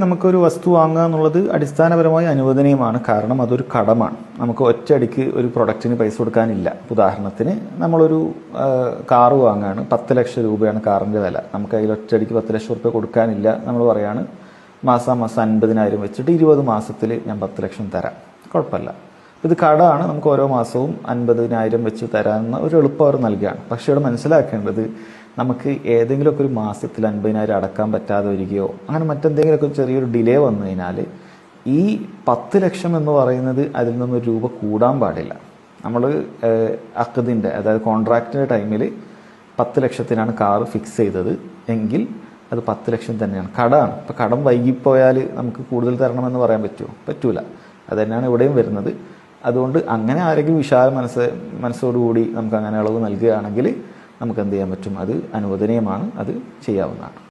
നമുക്കൊരു വസ്തു വാങ്ങുക എന്നുള്ളത് അടിസ്ഥാനപരമായി അനുവദനീയമാണ്. കാരണം അതൊരു കടമാണ്. നമുക്ക് ഒറ്റയടിക്ക് ഒരു പ്രൊഡക്റ്റിന് പൈസ കൊടുക്കാനില്ല. ഉദാഹരണത്തിന് നമ്മളൊരു കാറ് വാങ്ങുകയാണ്, 10 ലക്ഷം രൂപയാണ് കാറിൻ്റെ വില. നമുക്ക് അതിൽ ഒറ്റയടിക്ക് 10 ലക്ഷം രൂപ കൊടുക്കാനില്ല. നമ്മൾ പറയാണ് മാസം 50,000 വെച്ചിട്ട് 20 മാസത്തിൽ ഞാൻ 10 ലക്ഷം തരാം, കുഴപ്പമില്ല. ഇത് കടമാണ്, നമുക്ക് ഓരോ മാസവും 50,000 വെച്ച് തരാമെന്ന ഒരു എളുപ്പം അവർ നൽകുകയാണ്. പക്ഷേ ഇവിടെ മനസ്സിലാക്കേണ്ടത്, നമുക്ക് ഏതെങ്കിലുമൊക്കെ ഒരു മാസത്തിൽ 50,000 അടക്കാൻ പറ്റാതെ വരികയോ അങ്ങനെ മറ്റെന്തെങ്കിലുമൊക്കെ ചെറിയൊരു ഡിലേ വന്നു കഴിഞ്ഞാൽ ഈ 10 ലക്ഷം എന്ന് പറയുന്നത് അതിൽ നിന്നൊരു രൂപ കൂടാൻ പാടില്ല. നമ്മൾ അക്കദിൻ്റെ, അതായത് കോൺട്രാക്റ്റിൻ്റെ ടൈമിൽ 10 ലക്ഷത്തിനാണ് കാറ് ഫിക്സ് ചെയ്തത് എങ്കിൽ അത് 10 ലക്ഷം തന്നെയാണ്. കടമാണ്. ഇപ്പോൾ കടം വൈകിപ്പോയാൽ നമുക്ക് കൂടുതൽ തരണമെന്ന് പറയാൻ പറ്റുമോ? പറ്റൂല. അത് തന്നെയാണ് ഇവിടെയും വരുന്നത്. അതുകൊണ്ട് അങ്ങനെ ആരെങ്കിലും വിശാല മനസ്സോടുകൂടി നമുക്ക് അങ്ങനെ ഇളവ് നൽകുകയാണെങ്കിൽ നമുക്ക് എന്ത് ചെയ്യാൻ പറ്റും? അത് അനുവദനീയമാണ്, അത് ചെയ്യാവുന്നതാണ്.